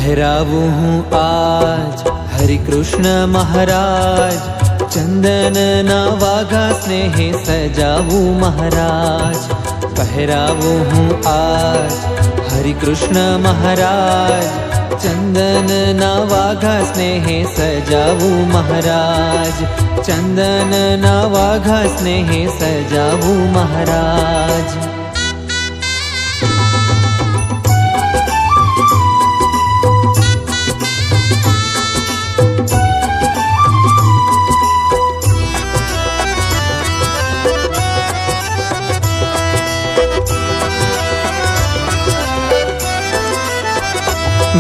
પહેરાવું હું આજ હરિ કૃષ્ણ મહારાજ, ચંદનના વાઘા સ્નેહે સજાવું મહારાજ. પહેરાવું હું આજ હરિ કૃષ્ણ મહારાજ, ચંદનના વાઘા સ્નેહે સજાવું મહારાજ. ચંદનના વાઘા સ્નેહે સજાવું મહારાજ.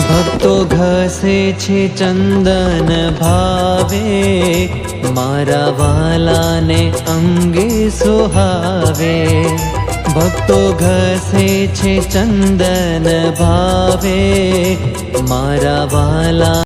ભક્તો ઘસે છે ચંદન ભાવે, મારા વાલાને અંગે સુહાવે. ભક્તો ઘસે છે ચંદન ભાવે, મારા વાલા